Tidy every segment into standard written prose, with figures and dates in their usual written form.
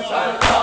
हुसैन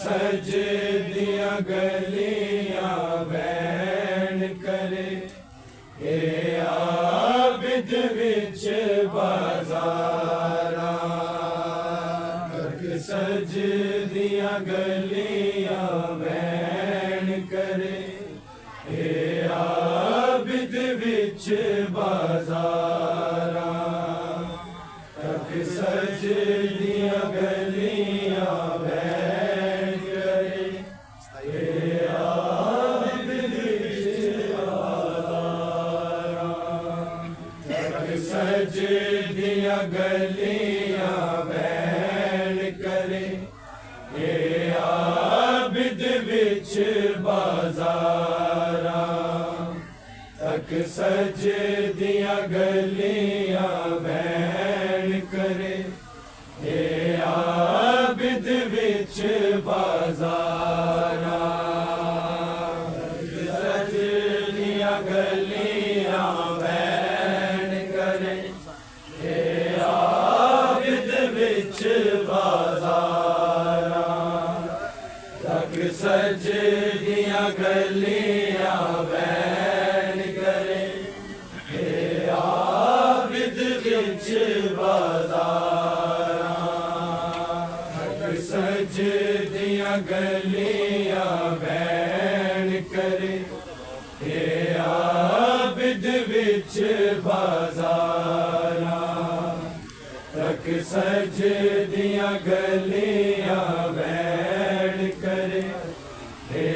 सज दिया गलियां बैन करे हे आबिद विच बाजारा सज दिया गलियां बैन करे हे आबिद विच बाजारा सज दिया गलियां सज दिया गलियां बैन करे हे आबिद विच बाजारा तक सज दिया गलियां बैन करे हे आबिद विच बाजारा सज दिया गलियां बाजारा तक सज दिया गलियां बैन करे हे आबिद विच बाजारा तक सज दिया गलियां बैन करे हे आबिद विच बाजारा तक सज दिया गलियां बैन करे हे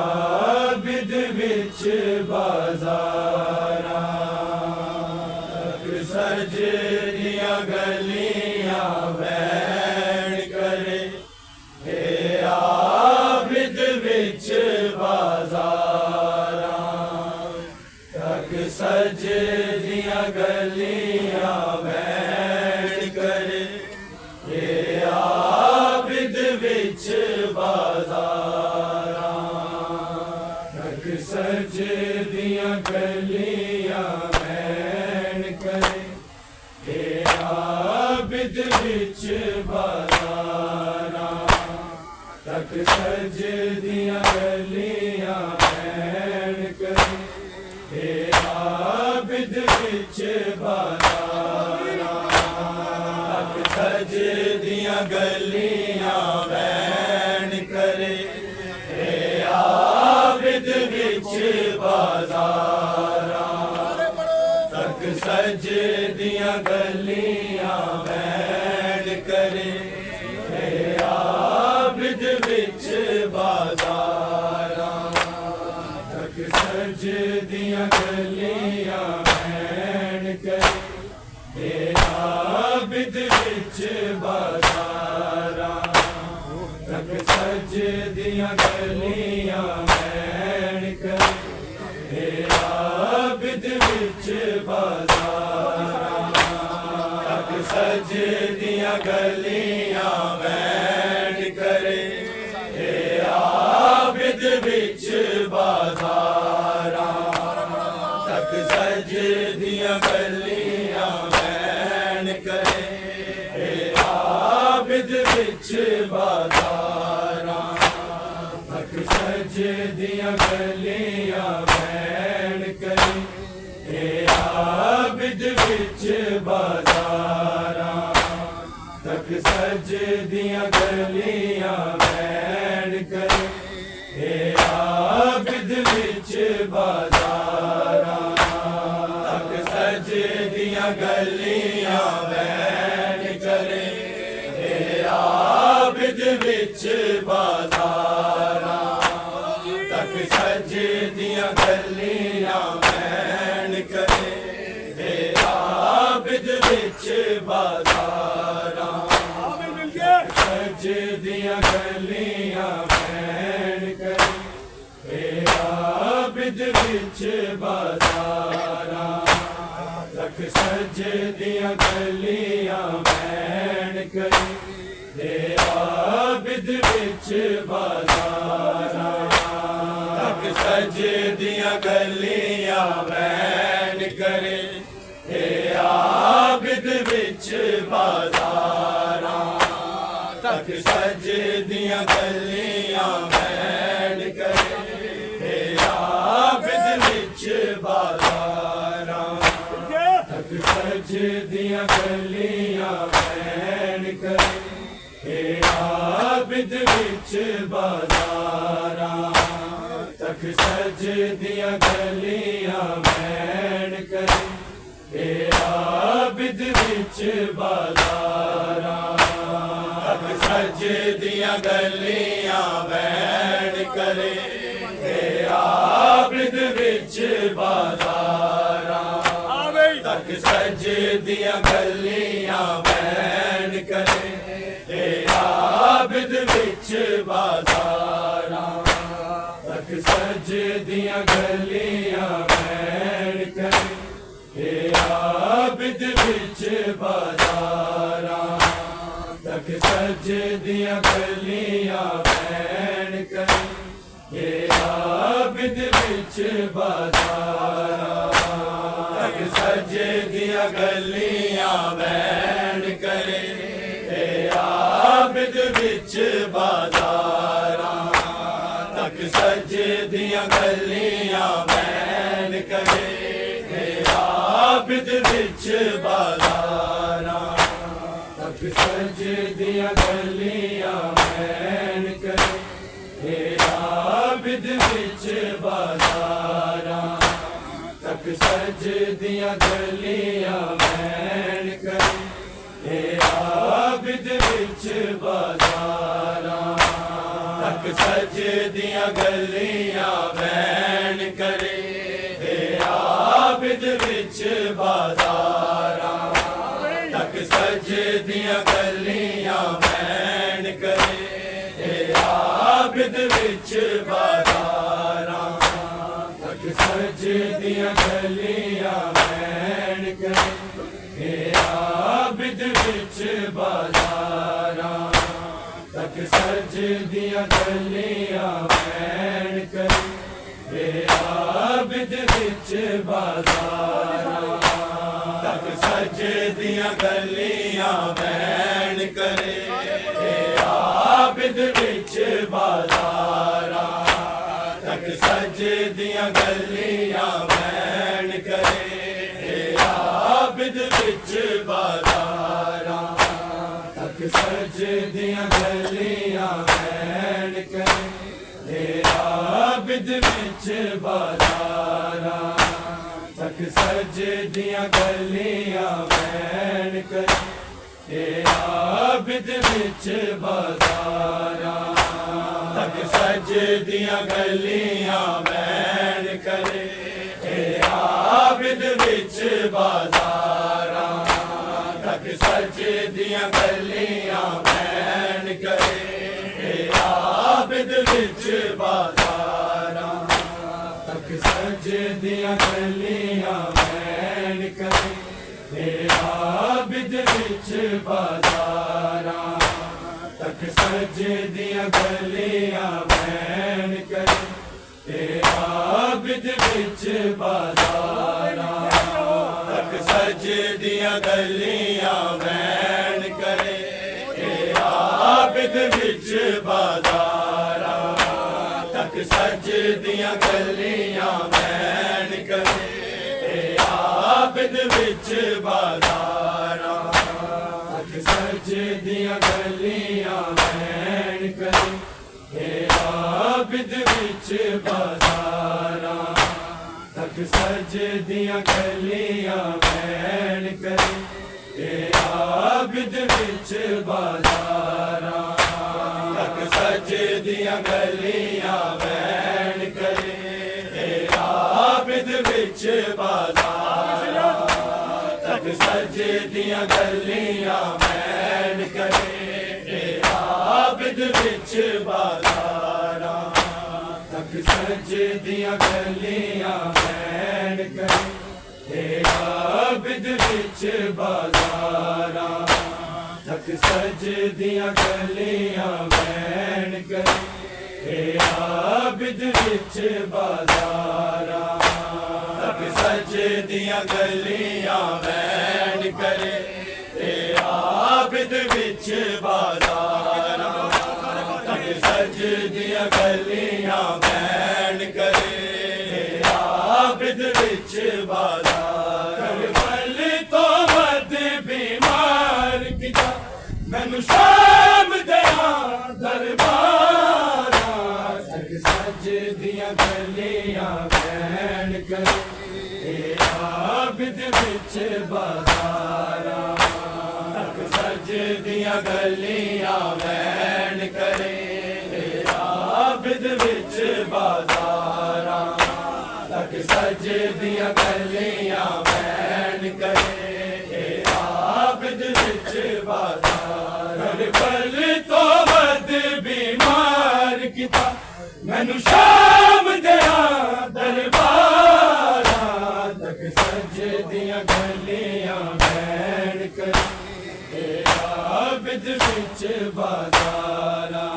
आबिद विच बाजारा तक सज दिया गलियां बैन करे हे आबिद विच बाजारा तक सज दिया गलियां बैन करे हे आबिद विच बाजारा तक सज दिया गलियां बैन करे हे आबिद विच बाजारा तक सज दिया गलियां बैन करे हे आबिद विच बाजारा तक सजदियां गलियां वैन करे हे आबिद विच बाज़ारां तक सजदियां गलियां वैन करे हे आबिद विच बाज़ारां तक सजदियां गलियां वैन करे हे आबिद विच बाज़ारां तक सजदियां गलियां वैन करे हे आबिद विच बाज़ारां तक सजदियां गलियां वैन करे हे आबिद विच बाज़ारां तक सजदियां गलियां वैन करे हे आबिद विच बाज़ारां तक सजदियां गलियां वैन करे हे आबिद विच बाज़ारां तक सजदियां गलियां वैन करे हे आबिद विच बाज़ारां तक सजदियां गलियां वैन करे हे आबिद विच बाज़ारां तक सजदियां गलियां वैन करे हे आबिद विच बाज़ारां सजदियां गलियां वैन करे हे आबिद विच बाज़ारां तक सजदियां गलियां वैन करे हे आबिद विच बाज़ारां तक सजदियां गलियां वैन करे हे आबिद विच बाज़ारां तक सजदियां गलियां वैन करे हे आबिद विच बाज़ारां तक सजदियां गलियां वैन करे हे आबिद विच बाज़ारां तक सजदियां गलियां वैन करे हे आबिद विच बाज़ारां तक सजदियां गलियां वैन करे हे आबिद विच बाज़ारां तक सजदियां गलियां वैन करे हे आबिद विच बाज़ारां तक सजदियां गलियां वैन करे हे आबिद विच बाज़ारां तक सजदियां गलियां वैन करे हे आबिद विच बाज़ारां तक सजदियां गलियां वैन करे हे आबिद विच बाज़ारां तक सजदियां गलियां वैन करे हे आबिद विच बाज़ारां तक सजदियां गलियां वैन करे हे आबिद विच बाज़ारां तक सजदियां गलियां वैन करे हे आबिद विच बाज़ारां तक सजदियां गलियां वैन करे हे आबिद विच बाज़ारां तक सजदियां गलियां वैन करे हे आबिद विच बाज़ारां तक सजदियां गलियां वैन करे हे आबिद विच बाज़ारां तक सजदियां गलियां वैन करे हे आबिद विच बाज़ारां तक सजदियां गलियां वैन करे हे आबिद विच बाज़ारां तक सजदियां गलियां वैन करे हे आबिद विच बाज़ारां तक सजदियां गलियां बैठ करे आबिद विच बाजारां तक सजदियां गलियां बैठ करे आबिद विच बाजारां तक सजदियां गलियां बैठ करे आबिद विच बाजारां तक सजदियां गलियां बैठ करे आबिद विच बाजारां तक सजदियां गलियां बैठ करे आबिद विच बाजारां तक सजदियां गलियां बैठ करे आबिद विच बाजारां तक सजदियां गलियां बैठ करे आबिद विच बाजारां तक सजदियां गलियां बैठ करे आबिद विच बाजारां तक सजदियां गलियां बैठ करे आबिद विच बाजारां तक सजदियां गलियां बैठ करे आबिद विच बाजारां तक सजदियां गलियां बैठ करे आबिद विच बाजारां तक सजदियां गलियां बैठ करे आबिद विच बाजारां तक सजदियां गलियां बैठ करे आबिद विच बाजारां तक सजदियां गलियां बैठ करे आबिद विच बाजारां तक सजदियां गलियां बैठ करे आबिद विच बाजारां तक सजदियां गलियां बैठ करे आबिद विच बाजारां करबल तो वध बीमार किता मैनू शाम दियां दरबारां तक सजदियां गलियां बैठ करे आबिद विच बाजारां तक सजदियां गलियां बैठ करे आबिद विच बाजारां तक सजदियां गलियां बैठ करे आबिद विच बाजारां करबल तो वध बीमार किता मैनू शाम दियां दरबारां तक सजदियां गलियां बैठ करे आबिद विच बाजारां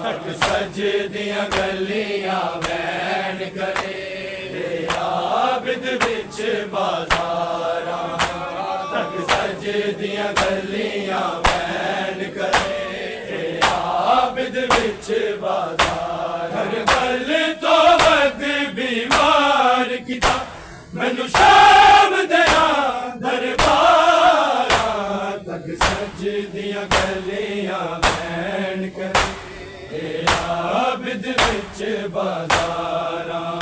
तक सजदियां गलियां बैठ करे आबिद विच बाजारां तक सजदियां गलियां बैठ करे आबिद विच बाजारां करबल तो वध बीमार किता मैनू शाम दियां दरबारां तक सजदियां गलियां बैठ करे आबिद विच बाजारां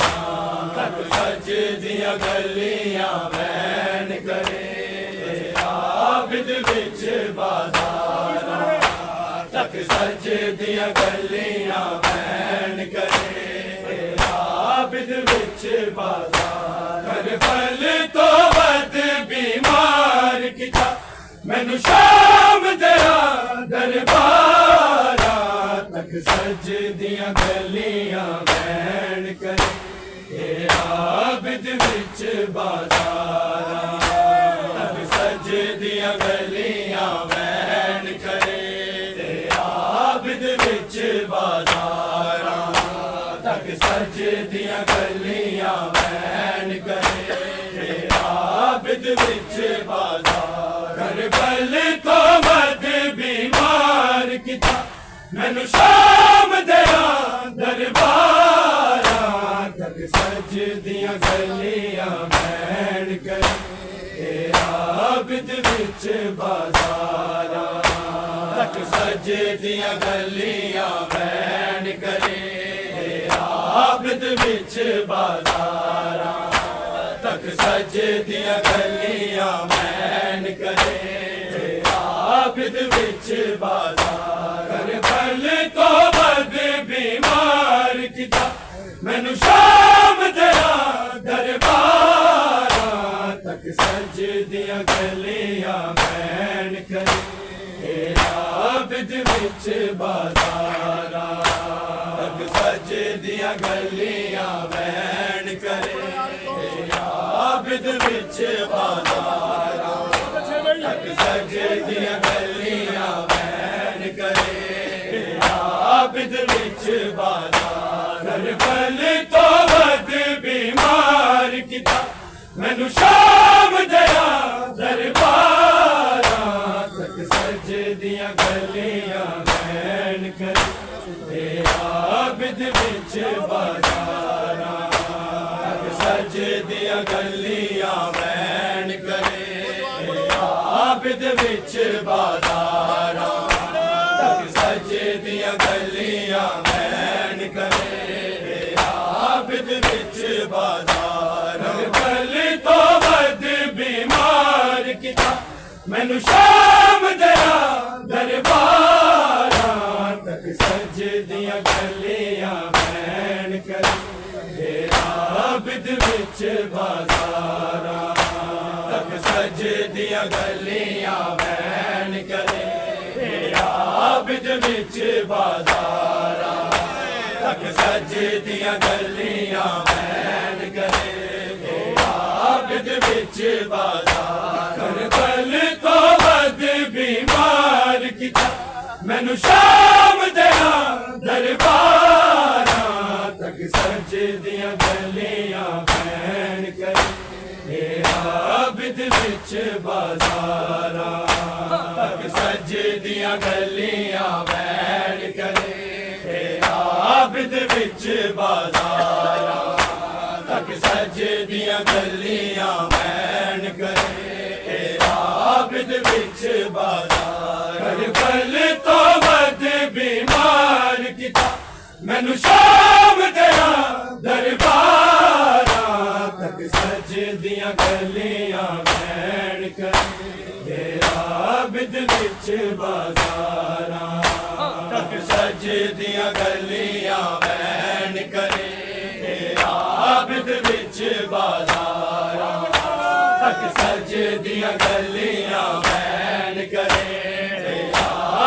तक सजदियां गलियां बैठ करे आबिद विच बाजारां तक सजदियां गलियां बैठ करे आबिद विच बाजारां करबल तो वध बीमार किता मैनू शाम दियां दरबारां तक सजदियां गलियां बैठ करे आबिद विच बाजारां तक सजदियां गलियां बैठ करे आबिद विच बाजारां तक सजदियां गलियां बैठ करे आबिद विच बाजारां करबल तो वध बीमार किता मैनू शाम दियां दरबारां तक सजदियां गलियां बैठ करे आबिद विच बाजारां तक सजदियां गलियां बैन करे आबिद विच बाजारां तक सजदियां गलियां बैन करे आबिद विच बाजार करबल तो बद बीमार किता मैनू शाम दया दरबारां तक सजदियां गलियां बैन करे आबिद विच बाजारां तक सजदियां गलियां बैन करे आबिद विच बाजारां तक सजदियां गलियां बैन करे आबिद विच बाजार करबल तो बद बीमार किता मैनू शाम दया दरबारां तक सजदियां गलियां बैन करे आबिद विच बाजारां तक सजदियां गलियां बैन करे आबिद विच बाजारां तक सजदियां गलियां बैन करे आबिद विच बाजारां करबल तो बद बीमार किता मैनू शाम दया दरबारां तक सजदियां गलियां बैन करे आबिद विच बाजारां तक सजदियां गलियां बैन करे आबिद विच बाजारां तक सजदियां गलियां बैन करे आबिद विच बाजार करबल तो बद बीमार किता मैनू शाम दया दरबारां तक सजदियां गलियां बैन करे आबिद विच बाजारां तक सजदियां गलियां बैन करे आबिद विच बाजारां तक सजदियां गलियां बैन करे आबिद विच बाजार करबल तो बद बीमार किता मैनू शाम दया दरबारां तक सजदियां गलियां बैन करे आबिद विच बाजारां तक सजदियां गलियां बैन करे आबिद विच बाजारां तक सजदियां गलियां बैन करे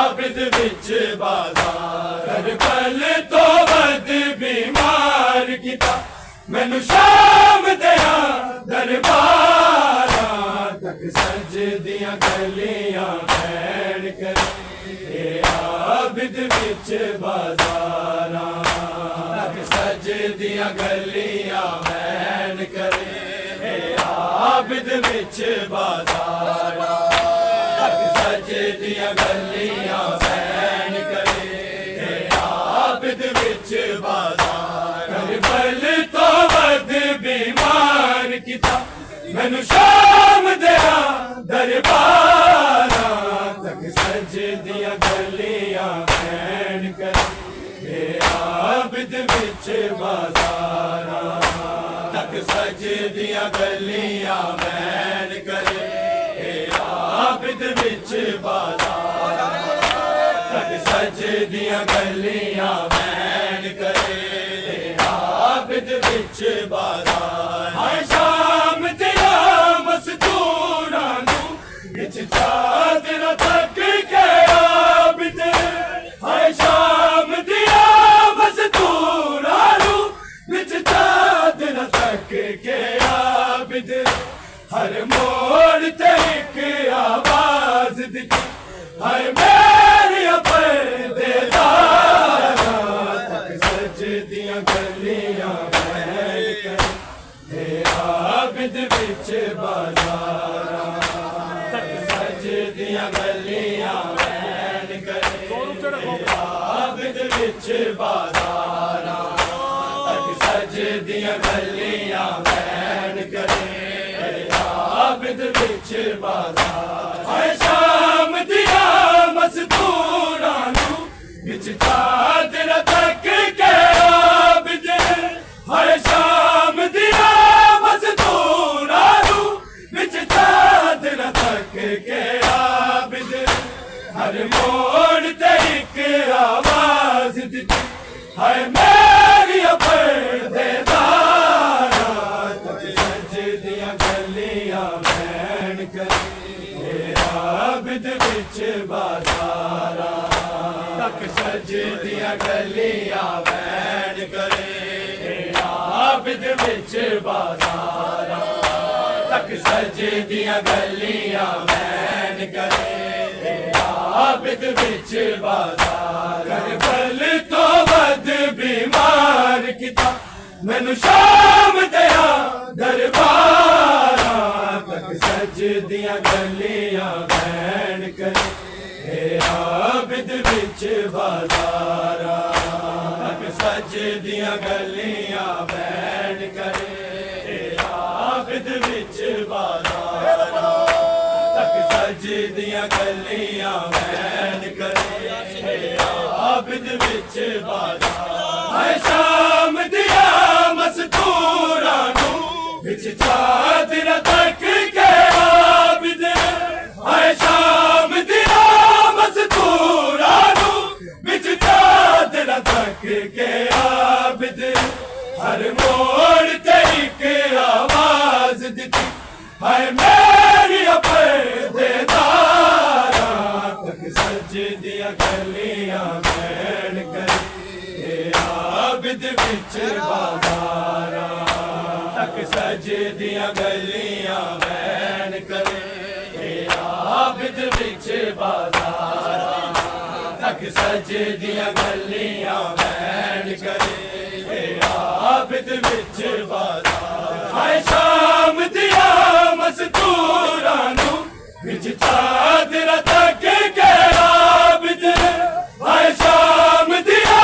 आबिद विच बाजार करबल तो बद बीमार किता मैनू शाम दया दरबारां तक सजदियां गलियां बैन करे आबिद विच बाजारां तक सजदियां गलियां बैन करे आबिद विच बाजारां तक सजदियां गलियां बैन करे आबिद विच बाजार करबल तो बद बीमार किता मैनू शाम दया दरबारां तक सजदियां गलियां बैन करे आबिद विच बाजारां तक सजदियां गलियां बैन करे आबिद विच बाजारां तक सजदियां गलियां बैन करे आबिद विच बाजार हाय शाम तेरा मस्तूरां नू विच चादरा तक के आबिद हाय शाम तेरा मस्तूरां नू विच चादरा तक के आबिद हर मोड़ ते एक आवाज दिखी हाय मेरे परदेदारा तक सजदियां गलियां बैन करे आबिद विच बाजारां तक सजदियां गलियां बैन करे आबिद विच बाजारां तक सजदियां गलियां बैन करे आबिद विच बाजार हाय शाम दिया मस्तूर बिच चादर तक के आबिद हर शाम दिया मजदूरा नू बिच चादर तक के आबिद हर मोड़ ते एक आवाज दिती हाय मेरी पर्देदारा तक सजदियां गलियां बैन कर आबिद बिच बाजारा तक सजदियां गलियां बैन करे आबिद बिच बाजारा तक सजदियां गलियां बैन करे आबिद बिच बाजारा करबल तो वध बीमार किता मैनू शाम दया दरबारा तक सजदियां गलियां बैन करे आबिद बिच बाजारा तक सजदियां गलियां बैन करे आबिद बिच बाजारा तक सजदियां गलियां बैन करे आबिद बिच बाजारा हाय शाम दिया मस्तूरा नू बिच चादर तक के आबिद हाय शाम दिया मस्तूरा नू बिच चादर तक के आबिद हर मोड़ ते एक आवाज दिती हाय मेरी पर्देदारा तक सजदियां गलियां बैन करे आबिद बिच बाजारा तक सजदियां गलियां बैन करे आबिद बिच बाजारा तक सजदियां गलियां बैन करे आबिद बिच बाजारा हाय शाम दिया मस्तूरा नू बिच चादर तक के आबिद हाय शाम दिया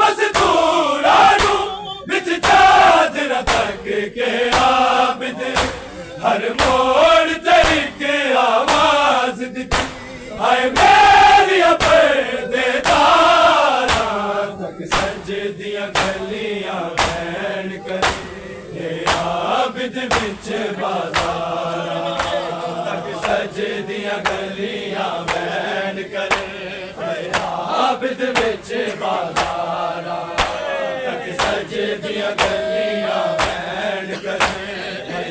मस्तूरा नू बिच चादर तक के आबिद हर मोड़ ते एक आवाज दिती हाय मेरी पर्देदारा तक सजदियां गलियां बैन करे आबिद बिच बाजारा तक सजदियां गलियां बैन करे आबिद बिच बाजारा तक सजदियां गलियां बैन करे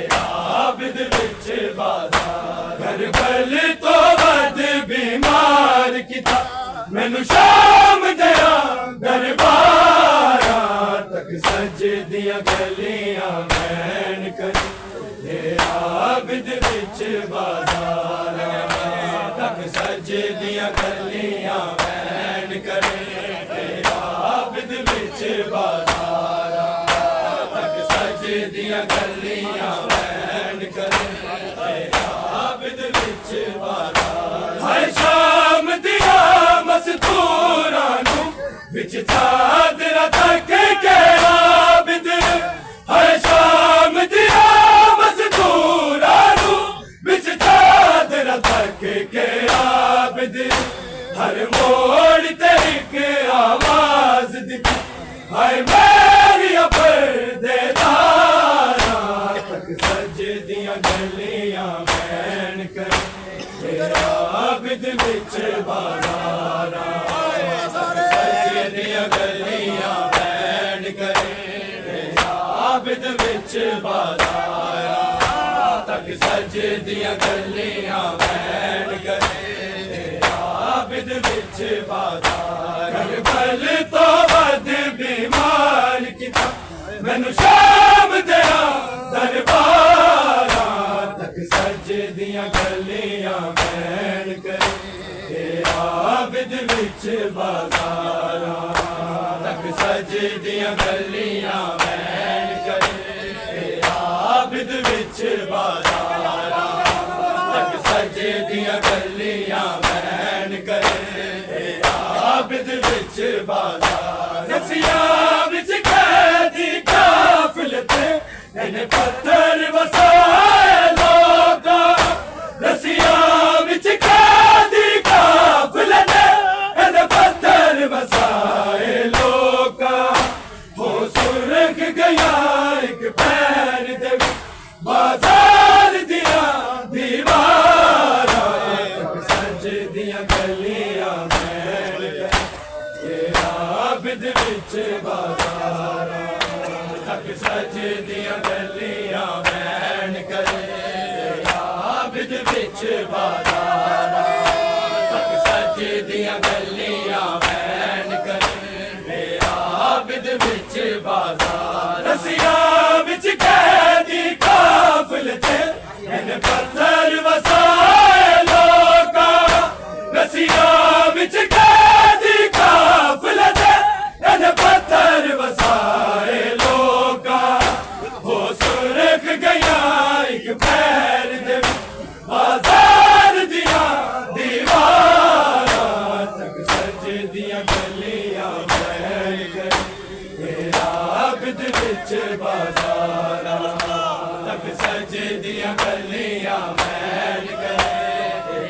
आबिद बिच बाजारा करबल तो वध बीमार किता मैनू शाम दया दरबारा तक सजदियां गलियां बैन करे आबिद बिच बाजारा तक सजदियां गलियां बैन करे आबिद बिच बाजारा तक सजदियां गलियां बैन करे आबिद बिच बाजारा हाय शाम दिया मस्तूरा नू बिच चादर तक के आबिद हाय शाम दिया मस्तूरा नू बिच चादर तक के आबिद हर मोड़ ते एक आवाज दिती हाय मेरी पर्देदारा तक सजदियां गलियां बैन करे आबिद बिच बाजारा सजदियां गलियां बैन करे आबिद बिच बाजारा तक सजदियां गलियां बैन करे आबिद बिच बाजारा करबल तो वध बीमार किता मैनू शाम दया दरबारा तक सजदियां गलियां बैन करे आबिद बिच बाजारा तक सजदियां गलियां बैन करे आबिद बिच बाजारा तक सजदियां गलियां बैन करे आबिद बिच बाजारा रसिया बिच कैदी काफिल ते इन्हें पत्थर वसाए लोगा रसिया बिच कैदी काफिल ने इन्हें पत्थर वसाए आबिद विच बाजारां तक सजदियां गलियां बैन करे आबिद विच बाजारां तक सजदियां गलियां बैन करे आबिद विच बाजार रसिया विच कैदी काफिल थे इन पत्थर वसाए लोका रसिया विच कैदी काफिल थे इन पत्थर वसाए लोका हो सुरख गया एक पैर दे बाजार दिया दीवारां तक सजदियां गलियां बैन करे आबिद विच बाजारां तक सजदियां गलियां बैन करे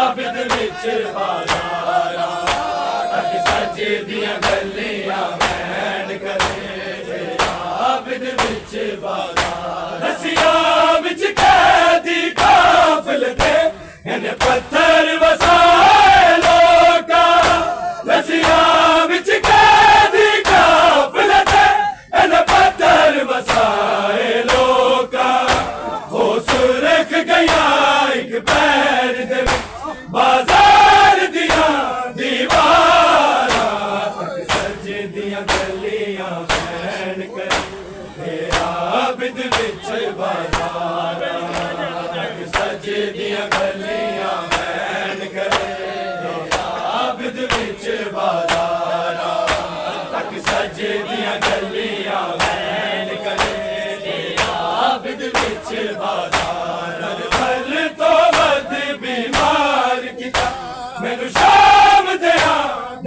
आबिद विच बाजारां तक सजदियां गलियां बैन करे आबिद विच बाजार रसिया विच कैदी काफिल थे इन पत्थर वसाए लोका रसिया विच कैदी काफिल थे इन पत्थर वसाए लोका हो सुरख गया एक पैर दे बाजार दिया दीवारां तक सजदियां गलियां बैन करे आबिद विच बाजारां तक सजदियां गलियां बैन करे आबिद विच बाजारां तक सजदियां गलियां बैन करे आबिद विच बाजारां भल तो वध बीमार किता मैनू शाम दिया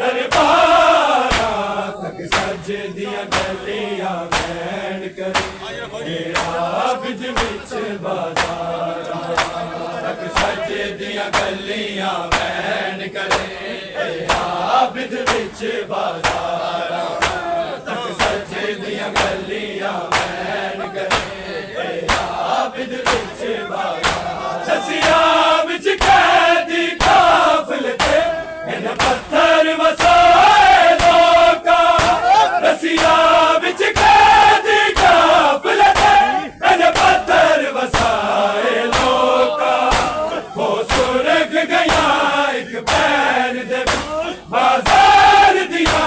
दरबारां तक सजदियां गलियां बैन करे आबिद विच बाजारां तक सजदियां गलियां बैन करे आबिद विच बाजारां तक सजदियां गलियां बैन करे आबिद विच बाजारां रसिया विच कैदी काफिल थे इन पत्थर वसाए लोका रसिया विच कैदी काफिल थे इन पत्थर वसाए लोका हो सुरख गया एक पैर दे बाजार दिया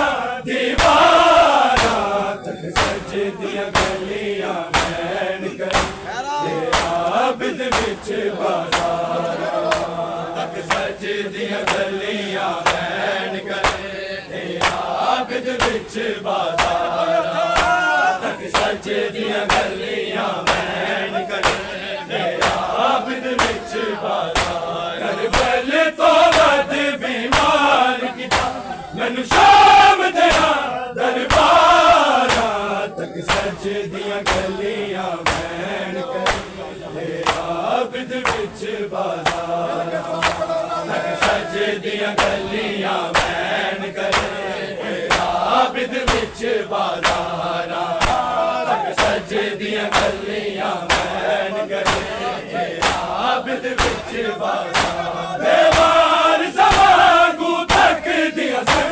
दीवारां तक सजदियां गलियां बैन करे आबिद विच बाजारां तक सजदियां गलियां बैन करे आबिद विच बाजारां तक सजदियां गलियां बैन करे आबिद विच बाजारां करबल तो वध बीमार किता मैनू शाम दिया दरबारां तक सजदियां गलियां बैन करे आबिद विच बाजारां तक सजदियां गलियां बैन करे आबिद विच बाजारां तक सजदियां गलियां बैन करे आबिद विच बाजारां देवार सवागू तक दिया सन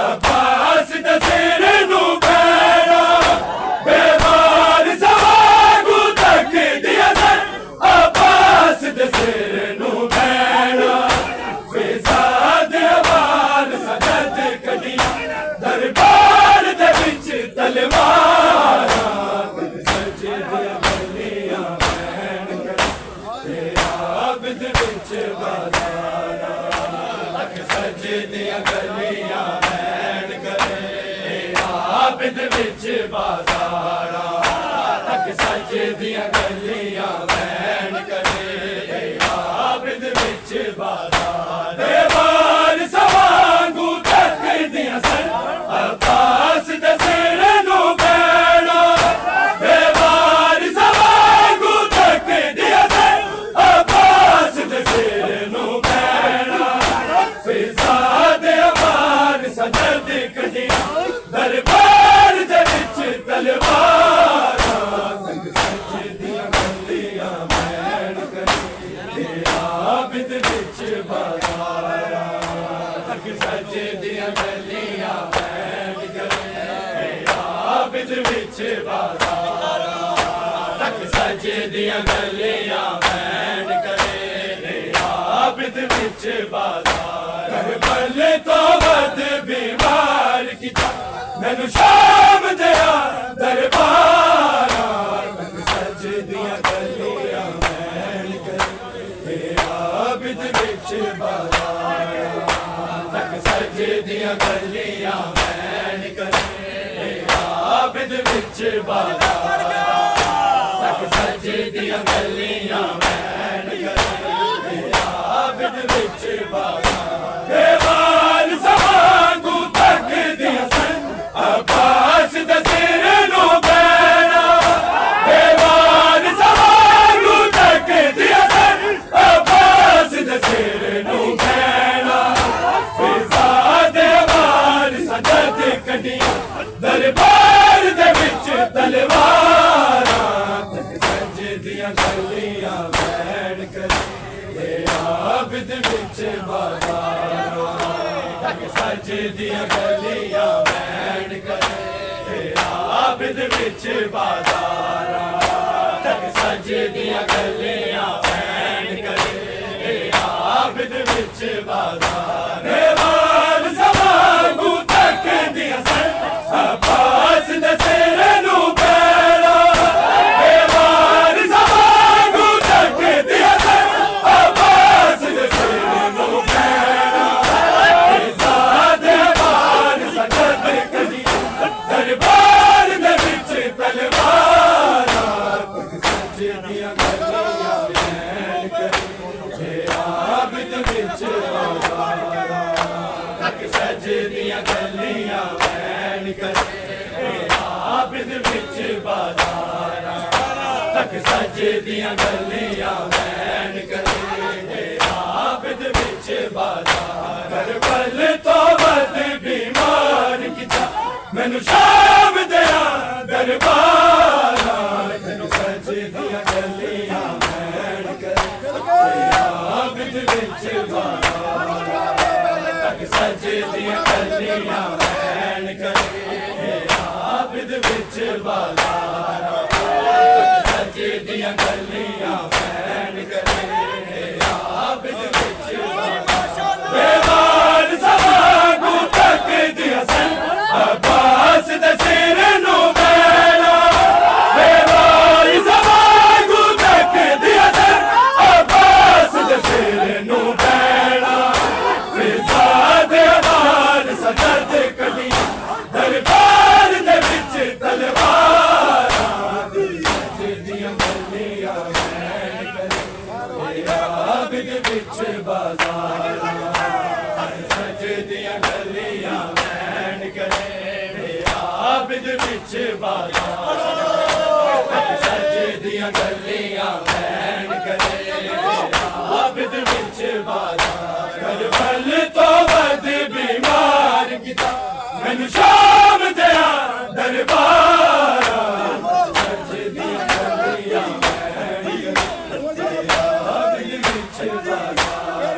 अब्बास दे सिर नू पैरा देवार सवागू तक दिया सन अब्बास दे सिर नू पैरा फिजा दे वार सजद कदियां दरबार दे विच तलवारां तक सजदियां गलियां बैन करे आबिद विच बाजारां तक सजदियां गलियां बैन करे आबिद विच बाजारां तक सजदियां गलियां बैन करे आबिद विच बाजारां देवार सवांगू तक दियां सन अब्बास दे सिर नू पैरा देवार सवांगू तक दियां सन अब्बास दे सिर नू पैरा फिजा दे वार सजद कदियां दरबार दे विच तलवारां तक सजदियां गलियां बैन करे आबिद विच बाजारां तक सजदियां गलियां बैन करे आबिद विच बाज़ार तक सजे दियां गलियां बैन करे आबिद विच बाज़ार करबल तो वध बीमार किता मैनू शाम दिया दरबार तक सजे दियां गलियां बैन करे आबिद विच बाज़ार तक सजे दियां गलियां बैन करे आबिद विच बाज़ार तक सजे दियां गलियां बैन करे आबिद विच बाज़ार देवान समांगू तक दियां सन अब्बास दे सिर नूं बैना देवान समांगू तक दियां सन अब्बास दे सिर नूं बैना फिजा दे वार सजद कडियां दरबार दे विच तलवारां तक सजे दियां गलियां बैन करे आबिद विच बाज़ार तक सजे दियां गलियां बैन करे आबिद विच बाज़ार तक सजे दियां गलियां बैन करे आबिद विच बाज़ार देवान समांगू तक दियां सन अब्बास दे सिर नूं बैना देवान समांगू तक दियां सन अब्बास दे सिर नूं बैना फिजा दे वार सजद कडियां दरबार दे विच तलवारां तक सजे दियां गलियां बैन करे आबिद विच बाज़ार तक सजे दियां गलियां बैन करे आबिद विच बाज़ार तक सजे दियां गलियां बैन करे आबिद विच बाज़ार करबल तो वध बीमार किता मैनू शाम दिया दरबार तक सजे दियां गलियां बैन करे आबिद विच बाज़ार तक सजे दियां गलियां बैन करे आबिद विच बाज़ार तक सजे दियां गलियां बैन करे आबिद विच बाज़ार देवान समांगू तक दियां सन अब्बास दे सिर नूं बैना देवान समांगू तक दियां सन अब्बास दे सिर नूं बैना फिजा दे वार सजद कडियां दरबार दे विच तलवारां सजे दियां गलियां बैन करे आबिद विच बाज़ार सजे दियां गलियां बैन करे आबिद विच बाज़ार तक सजे दियां गलियां बैन करे आबिद विच बाज़ार करबल तो वध बीमार किता मैनू शाम दिया दरबार सजे दियां गलियां बैन करे आबिद विच बाज़ार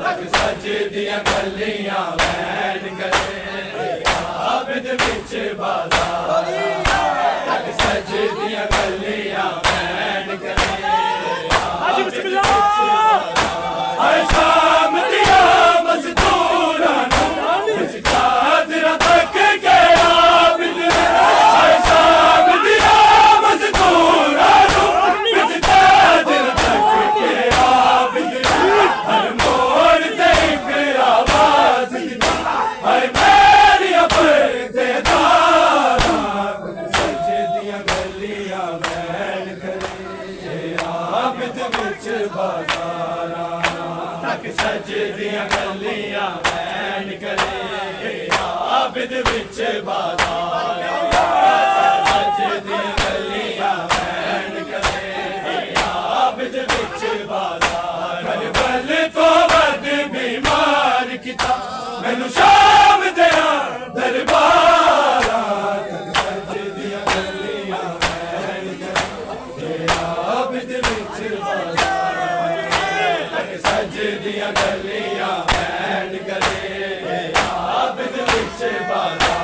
तक सजे दियां गलियां बैन करे आबिद विच बाज़ार तक सजे दियां गलियां बैन करे आबिद विच बाज़ार हर शाम दिया मज़दूरां नूं विच चादरां तक के आबिद हर शाम दिया मज़दूरां नूं विच चादरां तक के आबिद हर मोड़ ते इक आवाज़ दिता हर मेरियां परदेदारां तक सजे दियां गलियां बैन करे आबिद विच बाज़ार तक सजे दियां गलियां बैन करे आबिद विच बाज़ार सजे दियां गलियां बैन करे आबिद विच बाज़ार करबल तो वध बीमार किता मैनू शाम दिया दरबार तक सजे दियां गलियां बैन करे आबिद विच बाज़ार तक सजे दियां गलियां बैन करे आबिद विच बाज़ार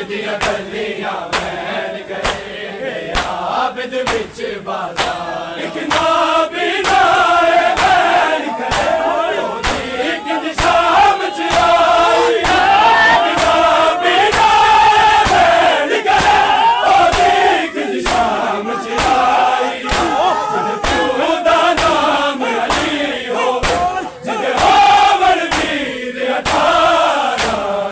ਦੀਆਂ ਗਲੀਆਂ ਵੈਣ ਕਰੇ ਆਬਦ ਵਿੱਚ ਬਾਜ਼ਾਰ ਇੱਕ ਨਾ ਬਿਨਾ ਵੈਣ ਕਰੇ ਉਹਦੀ ਇੱਕ ਸ਼ਾਮ ਚ ਆਈ ਇੱਕ ਨਾ ਬਿਨਾ ਵੈਣ ਕਰੇ ਉਹਦੀ ਇੱਕ ਸ਼ਾਮ ਚ ਆਈ ਜਿਹਦੇ ਪਿਓ ਦਾ ਨਾਮ ਅਲੀ ਹੋਵੇ ਜਿਹਦੇ ਹੋਵਣ ਵੀਰ ਅਠਾਰਾਂ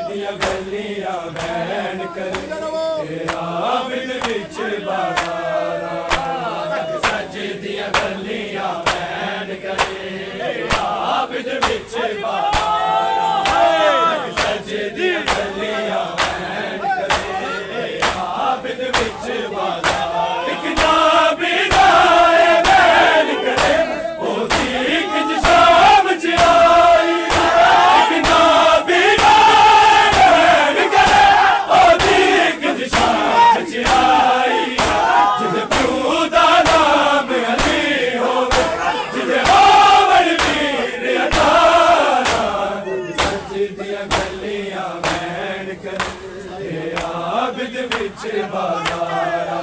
ਦੀਆਂ ਗਲੀਆਂ ਵੈਣ ਕਰੇ ਆਬਦ ਵਿੱਚ ਬਾਜ਼ਾਰਾਂ ਤੱਕ ਸੱਜ ਦੀਆਂ ਗਲੀਆਂ ਵੈਣ ਕਰੇ ਆਬਦ ਵਿੱਚ ਬਾਜ਼ਾਰਾਂ ਤੱਕ ਸੱਜ ਦੀਆਂ ਗਲੀਆਂ ਵੈਣ ਕਰੇ ਆਬਦ ਵਿੱਚ ਬਾਜ਼ਾਰ ਇੱਕ ਨਾ ਬਿਨਾ ਵੈਣ ਕਰੇ ਉਹਦੀ ਇੱਕ ਸ਼ਾਮ ਚ ਆਈ ਇੱਕ ਨਾ ਬਿਨਾ ਵੈਣ ਕਰੇ ਉਹਦੀ ਇੱਕ ਸ਼ਾਮ ਚ ਆਈ ਜਿਹਦੇ ਪਿਓ ਦਾ ਨਾਮ ਅਲੀ ਹੋਵੇ ਜਿਹਦੇ ਹੋਵਣ ਵੀਰ ਅਠਾਰਾਂ ਸੱਚ ਦੀਆਂ ਗਲੀਆਂ ਵੈਣ ਕਰੇ ਆਬਦ ਵਿੱਚ ਬਾਜ਼ਾਰਾਂ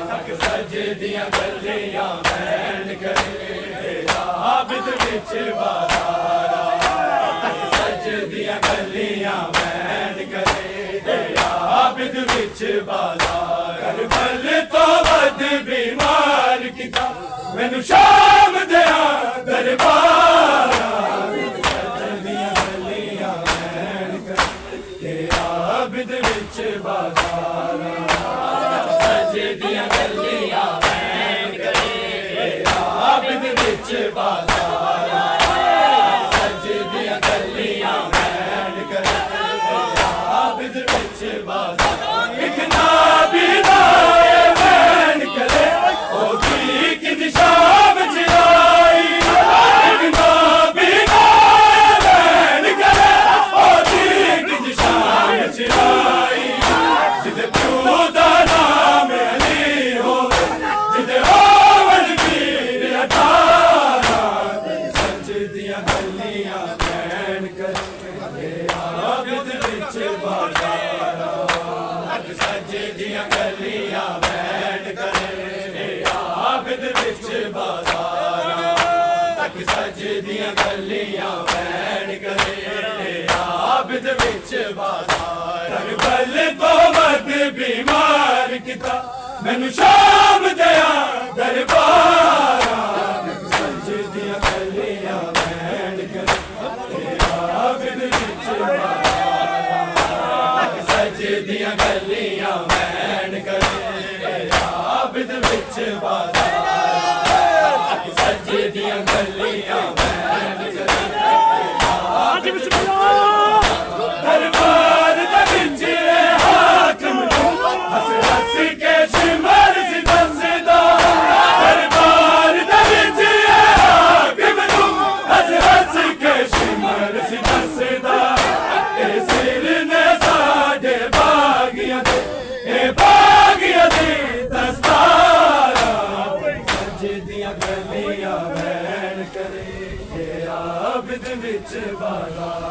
ਤੱਕ ਸੱਜ ਦੀਆਂ ਗਲੀਆਂ ਵੈਣ ਕਰੇ ਆਬਦ ਵਿੱਚ ਬਾਜ਼ਾਰਾਂ ਤੱਕ ਸੱਜ ਦੀਆਂ ਗਲੀਆਂ ਵੈਣ ਕਰੇ ਆਬਦ ਵਿੱਚ ਬਾਜ਼ਾਰ ਕਰਬਲ ਤੋਂ ਵੱਧ ਬਿਮਾਰ ਕੀਤਾ ਮੈਨੂੰ ਸ਼ਾਮ ਦਿਆਂ ਦਰਬਾਰਾਂ ਸੱਜ ਦੀਆਂ ਗਲੀਆਂ ਵੈਣ ਕਰੇ ਆਬਦ ਵਿੱਚ ਬਾਜ਼ਾਰਾਂ ਸੱਜ ਦੀਆਂ ਗਲੀਆਂ ਵੈਣ ਕਰੇ ਆਬਦ ਵਿੱਚ ਬਾਜ਼ਾਰਾਂ ਸੱਜ ਦੀਆਂ ਗਲੀਆਂ ਵੈਣ ਕਰੇ ਆਬਦ ਵਿੱਚ ਬਾਜ਼ਾਰ ਇੱਕ ਨਾ ਬਿਨਾ ਵੈਣ ਕਰੇ ਉਹਦੀ ਇੱਕ ਸ਼ਾਮ ਚ ਆਈ ਇੱਕ ਨਾ ਬਿਨਾ ਵੈਣ ਕਰੇ ਉਹਦੀ ਇੱਕ ਸ਼ਾਮ ਚ ਆਈ ਜਿਹਦੇ ਪਿਓ ਦਾ ਨਾਮ ਅਲੀ ਹੋਵੇ ਜਿਹਦੇ ਹੋਵਣ ਵੀਰ ਅਠਾਰਾਂ ਸੱਚ ਦੀਆਂ ਗਲੀਆਂ ਵੈਣ ਕਰੇ ਆਬਦ ਵਿੱਚ ਬਾਜ਼ਾਰਾਂ ਤੱਕ ਸੱਜ ਦੀਆਂ ਗਲੀਆਂ ਵੈਣ ਕਰੇ ਆਬਦ ਵਿੱਚ ਬਾਜ਼ਾਰਾਂ ਤੱਕ ਸੱਜ ਦੀਆਂ ਗਲੀਆਂ ਵੈਣ ਕਰੇ ਆਬਦ ਵਿੱਚ ਬਾਜ਼ਾਰ ਕਰਬਲ ਤੋਂ ਵੱਧ ਬਿਮਾਰ ਕੀਤਾ ਮੈਨੂੰ ਸ਼ਾਮ ਦਿਆਂ ਦਰਬਾਰਾਂ ਸੱਜ ਦੀਆਂ ਗਲੀਆਂ ਵੈਣ ਕਰੇ ਆਬਦ ਵਿੱਚ ਬਾਜ਼ਾਰਾਂ ਤੱਕ ਸੱਜ ਦੀਆਂ ਗਲੀਆਂ ਵੈਣ ਕਰੇ ਆਬਦ ਵਿੱਚ ਬਾਜ਼ਾਰਾਂ ਤੱਕ ਸੱਜ ਦੀਆਂ ਗਲੀਆਂ ਵੈਣ ਕਰੇ ਆਬਦ ਵਿੱਚ ਦਰਬਾਰ ਦੇ ਵਿੱਚ ਹਾਕਮ ਨੂੰ ਹੱਸ ਹੱਸ ਕੇ ਸਿਮਰਸ ਦੱਸਦਾ ਦਰਬਾਰ ਦੇ ਵਿੱਚ ਹਾਕਮ ਨੂੰ ਹੱਸ ਹੱਸ ਕੇ ਸਿਮਰਸ ਦੱਸਦਾ ਇਹ ਸਿਰ ਨੇ ਸਾਡੇ ਬਾਗੀਆਂ ਦੇ ਇਹ ਬਾਗੀਆਂ ਦੇ ਦਸਤਾਰਾਂ ਸੱਜ ਦੀਆਂ ਗਲੀਆਂ ਵੈਣ ਕਰੇ ਆਬਦ ਵਿੱਚ ਬਾਜ਼ਾਰ